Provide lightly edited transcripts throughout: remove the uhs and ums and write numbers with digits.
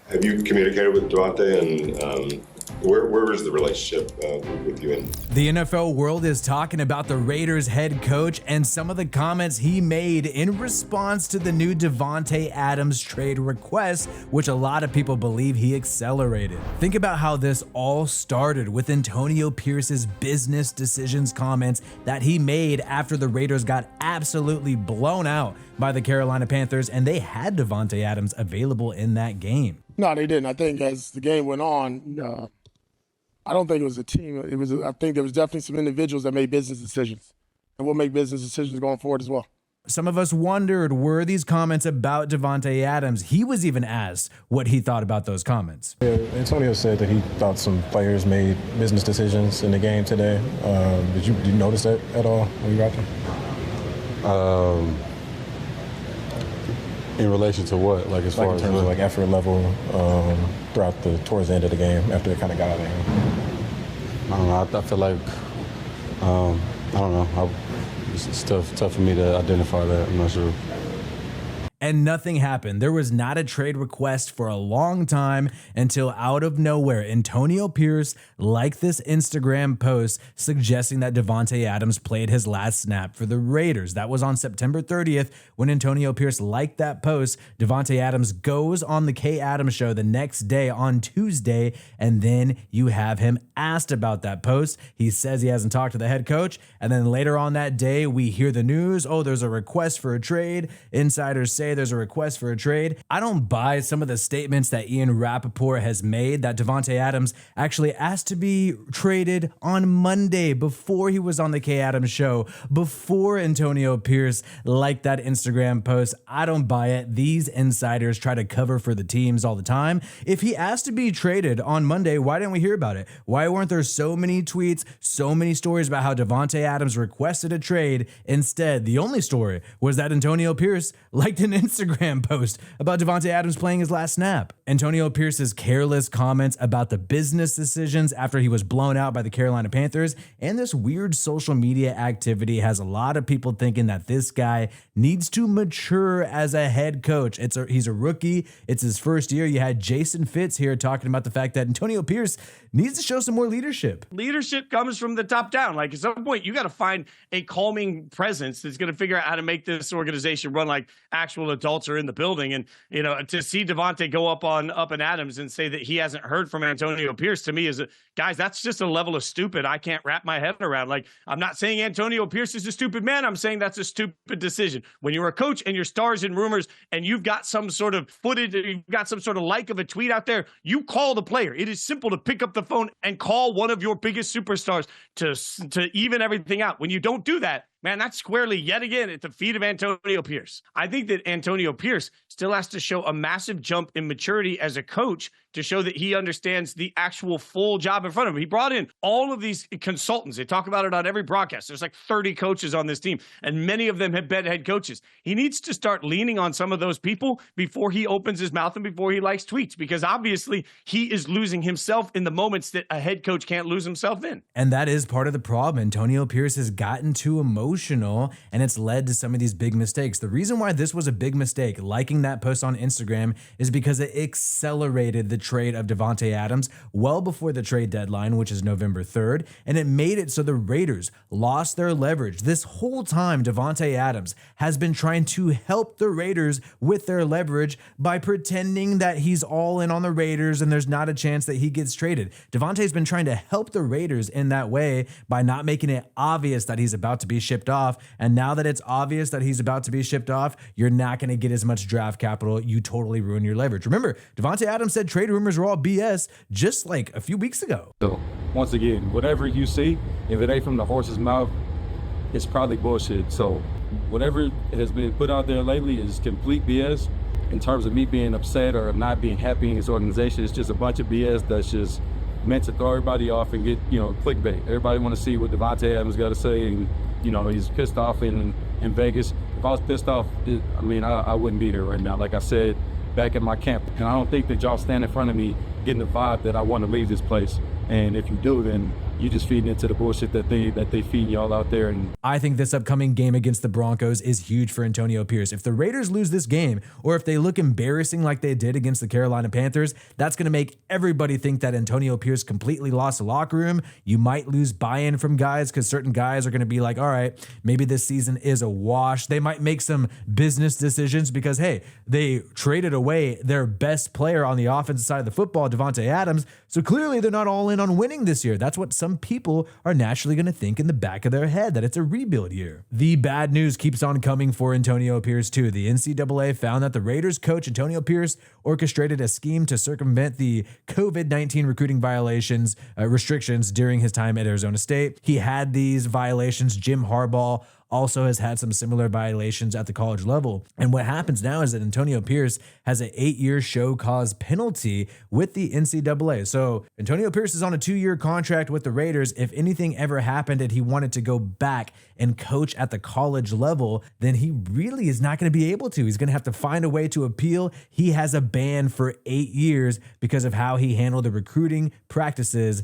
Have you communicated with Davante, and where is the relationship with you? And the NFL world is talking about the Raiders head coach and some of the comments he made in response to the new Davante Adams trade request, which a lot of people believe he accelerated. Think about how this all started with Antonio Pierce's business decisions comments that he made after the Raiders got absolutely blown out by the Carolina Panthers, and they had Davante Adams available in that game. No, they didn't. I think as the game went on, I don't think it was a team. I think there was definitely some individuals that made business decisions, and will make business decisions going forward as well. Some of us wondered, were these comments about Davante Adams? He was even asked what he thought about those comments. Yeah, Antonio said that he thought some players made business decisions in the game today. Did you notice that at all when you watched him? In relation to what? Like as far in terms of like effort level towards the end of the game after it kind of got out of hand. I don't know. I feel like I don't know. It's tough for me to identify that. I'm not sure. And nothing happened. There was not a trade request for a long time until out of nowhere, Antonio Pierce liked this Instagram post suggesting that Davante Adams played his last snap for the Raiders. That was on September 30th when Antonio Pierce liked that post. Davante Adams goes on the Kay Adams show the next day on Tuesday, and then you have him asked about that post. He says he hasn't talked to the head coach, and then later on that day, we hear the news, oh, there's a request for a trade. Insiders say there's a request for a trade. I don't buy some of the statements that Ian Rappaport has made that Davante Adams actually asked to be traded on Monday before he was on the Kay Adams show, before Antonio Pierce liked that Instagram post. I don't buy it. These insiders try to cover for the teams all the time. If he asked to be traded on Monday, why didn't we hear about it? Why weren't there so many tweets, so many stories about how Davante Adams requested a trade? Instead, the only story was that Antonio Pierce liked an Instagram post about Davante Adams playing his last snap. Antonio Pierce's careless comments about the business decisions after he was blown out by the Carolina Panthers and this weird social media activity has a lot of people thinking that this guy needs to mature as a head coach. He's a rookie. It's his first year. You had Jason Fitz here talking about the fact that Antonio Pierce needs to show some more leadership. Leadership comes from the top down. Like at some point, you got to find a calming presence that's going to figure out how to make this organization run like actual adults are in the building. And, you know, to see Davante go up and Adams and say that he hasn't heard from Antonio Pierce, to me is guys, that's just a level of stupid I can't wrap my head around. Like, I'm not saying Antonio Pierce is a stupid man. I'm saying that's a stupid decision. When you're a coach and your stars and rumors and you've got some sort of footage, you've got some sort of like of a tweet out there, you call the player. It is simple to pick up the phone and call one of your biggest superstars to even everything out. When you don't do that, man, that's squarely yet again at the feet of Antonio Pierce. I think that Antonio Pierce still has to show a massive jump in maturity as a coach to show that he understands the actual full job in front of him. He brought in all of these consultants. They talk about it on every broadcast. There's like 30 coaches on this team, and many of them have been head coaches. He needs to start leaning on some of those people before he opens his mouth and before he likes tweets, because obviously he is losing himself in the moments that a head coach can't lose himself in. And that is part of the problem. Antonio Pierce has gotten too emotional, and it's led to some of these big mistakes. The reason why this was a big mistake, liking that post on Instagram, is because it accelerated the trade of Davante Adams well before the trade deadline, which is November 3rd, and it made it so the Raiders lost their leverage. This whole time, Davante Adams has been trying to help the Raiders with their leverage by pretending that he's all in on the Raiders and there's not a chance that he gets traded. Davante's been trying to help the Raiders in that way by not making it obvious that he's about to be shipped off, and now that it's obvious that he's about to be shipped off, you're not going to get as much draft capital. You totally ruin your leverage. Remember, Davante Adams said trade rumors were all BS just like a few weeks ago. So once again, whatever you see, if it ain't from the horse's mouth, it's probably bullshit. So whatever has been put out there lately is complete BS. In terms of me being upset or not being happy in this organization, it's just a bunch of BS that's just meant to throw everybody off and get, clickbait. Everybody want to see what Davante Adams got to say, and, he's pissed off in Vegas. If I was pissed off, I wouldn't be there right now. Like I said, back at my camp. And I don't think that y'all stand in front of me getting the vibe that I want to leave this place. And if you do, then you just feeding into the bullshit that they feed y'all out there. And I think this upcoming game against the Broncos is huge for Antonio Pierce. If the Raiders lose this game, or if they look embarrassing like they did against the Carolina Panthers, that's going to make everybody think that Antonio Pierce completely lost the locker room. You might lose buy-in from guys because certain guys are going to be like, all right, maybe this season is a wash. They might make some business decisions because, hey, they traded away their best player on the offensive side of the football, Davante Adams. So clearly they're not all in on winning this year. That's what some people are naturally going to think in the back of their head, that it's a rebuild year. The bad news keeps on coming for Antonio Pierce too. The NCAA found that the Raiders coach Antonio Pierce orchestrated a scheme to circumvent the COVID-19 recruiting restrictions during his time at Arizona State. He had these violations. Jim Harbaugh also has had some similar violations at the college level. And what happens now is that Antonio Pierce has an 8-year show cause penalty with the NCAA. So Antonio Pierce is on a 2-year contract with the Raiders. If anything ever happened and he wanted to go back and coach at the college level, then he really is not going to be able to. He's going to have to find a way to appeal. He has a ban for 8 years because of how he handled the recruiting practices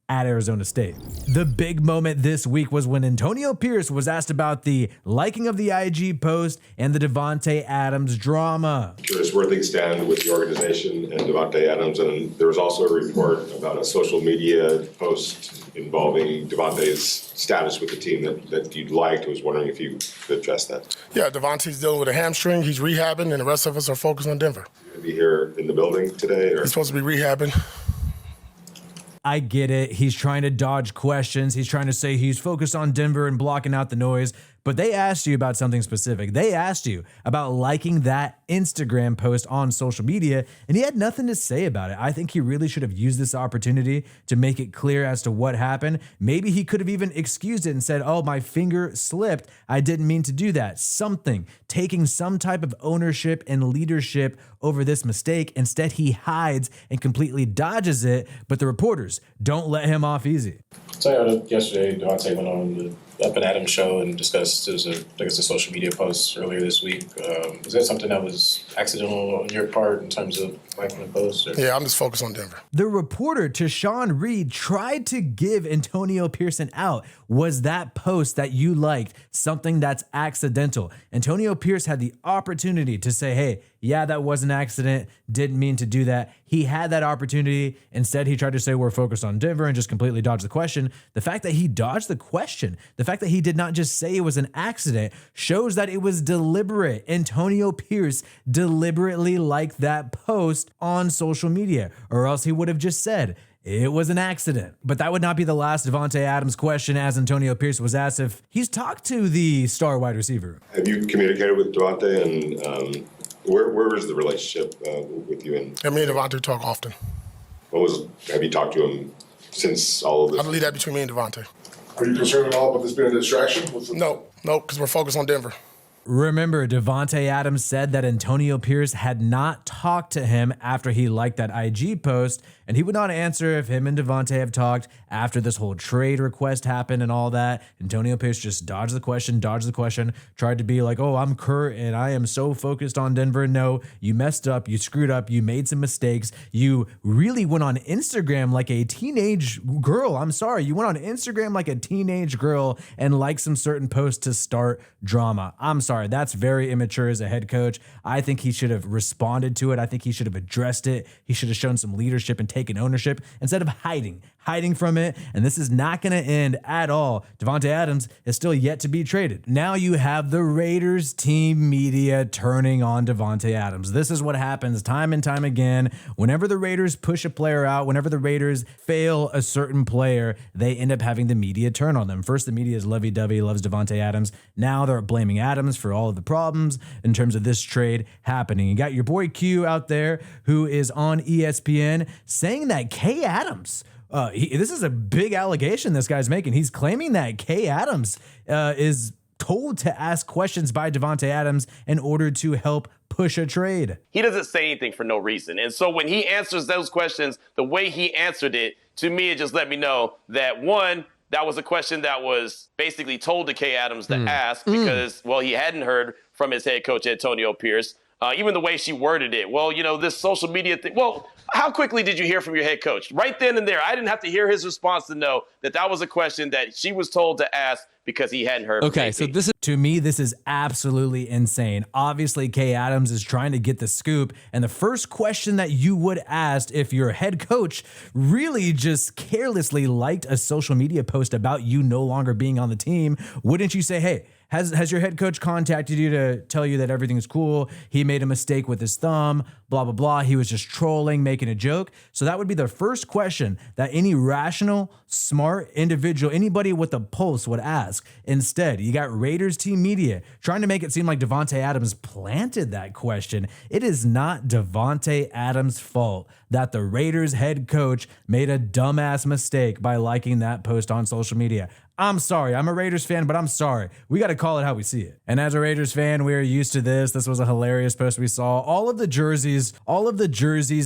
at Arizona State. The big moment this week was when Antonio Pierce was asked about the liking of the IG post and the Davante Adams drama. Curious where things stand with the organization and Davante Adams, and there was also a report about a social media post involving Davante's status with the team that you'd liked. I was wondering if you could address that. Yeah, Davante's dealing with a hamstring. He's rehabbing, and the rest of us are focused on Denver. Gonna be here in the building today, or He's supposed to be rehabbing. I get it. He's trying to dodge questions. He's trying to say he's focused on Denver and blocking out the noise. But they asked you about something specific. They asked you about liking that Instagram post on social media, and he had nothing to say about it. I think he really should have used this opportunity to make it clear as to what happened. Maybe he could have even excused it and said, oh, my finger slipped. I didn't mean to do that. Something, taking some type of ownership and leadership over this mistake. Instead, he hides and completely dodges it, but the reporters don't let him off easy. So yesterday, Davante went on the Up and Adams show and discussed a social media post earlier this week. Was that something that was accidental on your part in terms of liking the post? Or? Yeah, I'm just focused on Denver. The reporter, Tashan Reed, tried to give Antonio Pearson out. Was that post that you liked something that's accidental? Antonio Pierce had the opportunity to say, hey, yeah, that was an accident. Didn't mean to do that. He had that opportunity. Instead, he tried to say we're focused on Denver and just completely dodged the question. The fact that he dodged the question, the fact that he did not just say it was an accident, shows that it was deliberate. Antonio Pierce deliberately liked that post on social media, or else he would have just said, it was an accident. But that would not be the last Davante Adams question, as Antonio Pierce was asked if he's talked to the star wide receiver. Have you communicated with Davante, and where is the relationship with you? And Me and Davante talk often. have you talked to him since all of this? I leave that between me and Davante. Are you concerned at all about this being a distraction? No, because we're focused on Denver. Remember, Davante Adams said that Antonio Pierce had not talked to him after he liked that IG post, and he would not answer if him and Davante have talked after this whole trade request happened and all that. Antonio Pierce just dodged the question, tried to be like, oh, I'm Kurt and I am so focused on Denver. No, you messed up, you screwed up, you made some mistakes. You really went on Instagram like a teenage girl. I'm sorry, you went on Instagram like a teenage girl and liked some certain posts to start drama. I'm sorry. That's very immature as a head coach. I think he should have responded to it. I think he should have addressed it. He should have shown some leadership and taken ownership instead of hiding from it. And this is not going to end at all. Davante Adams is still yet to be traded. Now you have the Raiders team media turning on Davante Adams. This is what happens time and time again. Whenever the Raiders push a player out, whenever the Raiders fail a certain player, they end up having the media turn on them. First, the media is lovey-dovey, loves Davante Adams. Now they're blaming Adams for all of the problems in terms of this trade happening. You got your boy Q out there who is on ESPN saying that Kay Adams, this is a big allegation this guy's making. He's claiming that Kay Adams is told to ask questions by Davante Adams in order to help push a trade. He doesn't say anything for no reason. And so when he answers those questions, the way he answered it, to me, it just let me know that, one, that was a question that was basically told to Kay Adams to ask because, well, he hadn't heard from his head coach, Antonio Pierce. even the way she worded it. Well, this social media thing. Well, how quickly did you hear from your head coach? Right then and there. I didn't have to hear his response to know that was a question that she was told to ask because he hadn't heard from Okay, AP. so to me, this is absolutely insane. Obviously, Kay Adams is trying to get the scoop, and the first question that you would ask if your head coach really just carelessly liked a social media post about you no longer being on the team, wouldn't you say, hey, has your head coach contacted you to tell you that everything's cool? He made a mistake with his thumb, blah, blah, blah. He was just trolling, making a joke. So that would be the first question that any rational, smart individual, anybody with a pulse would ask. Instead, you got Raiders team media trying to make it seem like Davante Adams planted that question. It is not Davante Adams' fault that the Raiders head coach made a dumbass mistake by liking that post on social media. I'm sorry. I'm a Raiders fan, but I'm sorry. We got to call it how we see it. And as a Raiders fan, we are used to this. This was a hilarious post we saw. All of the jerseys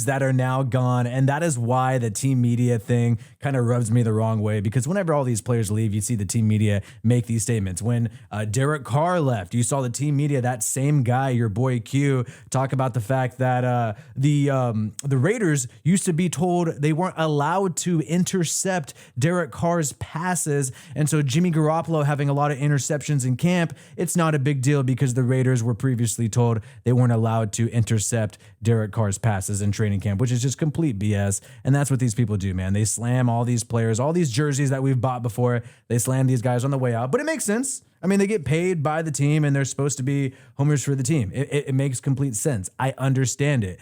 that are now gone. And that is why the team media thing kind of rubs me the wrong way, because whenever all these players leave, you see the team media make these statements. When Derek Carr left, you saw the team media, that same guy, your boy Q, talk about the fact that the Raiders used to be told they weren't allowed to intercept Derek Carr's passes. And so Jimmy Garoppolo having a lot of interceptions in camp, it's not a big deal because the Raiders were previously told they weren't allowed to intercept Derek Carr's passes in training camp, which is just complete BS. And that's what these people do, man. They slam all these players, all these jerseys that we've bought before. They slam these guys on the way out, but it makes sense. I mean, they get paid by the team and they're supposed to be homers for the team. It makes complete sense. I understand it.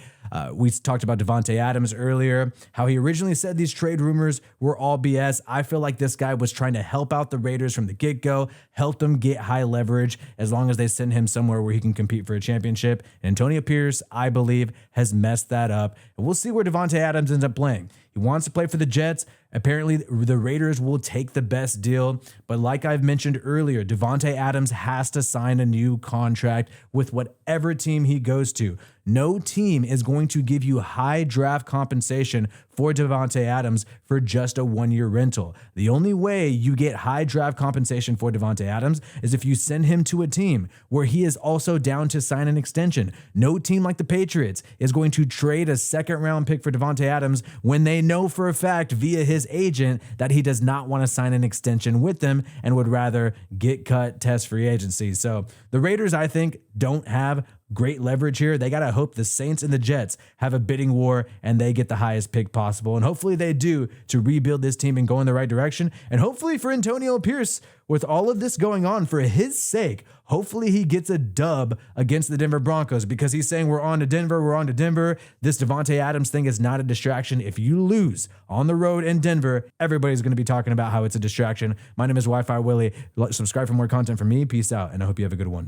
We talked about Davante Adams earlier, how he originally said these trade rumors were all BS. I feel like this guy was trying to help out the Raiders from the get-go, help them get high leverage as long as they send him somewhere where he can compete for a championship. And Antonio Pierce, I believe, has messed that up. And we'll see where Davante Adams ends up playing. He wants to play for the Jets. Apparently, the Raiders will take the best deal. But like I've mentioned earlier, Davante Adams has to sign a new contract with whatever team he goes to. No team is going to give you high draft compensation for Davante Adams for just a one-year rental. The only way you get high draft compensation for Davante Adams is if you send him to a team where he is also down to sign an extension. No team like the Patriots is going to trade a second-round pick for Davante Adams when they know for a fact via his agent that he does not want to sign an extension with them and would rather get cut, test free agency. So the Raiders, I think, don't have great leverage here. They got to hope the Saints and the Jets have a bidding war and they get the highest pick possible. And hopefully they do to rebuild this team and go in the right direction. And hopefully for Antonio Pierce, with all of this going on, for his sake, hopefully he gets a dub against the Denver Broncos, because he's saying we're on to Denver. This Davante Adams thing is not a distraction. If you lose on the road in Denver, everybody's going to be talking about how it's a distraction. My name is Wi-Fi Willie. Subscribe for more content from me. Peace out, and I hope you have a good one.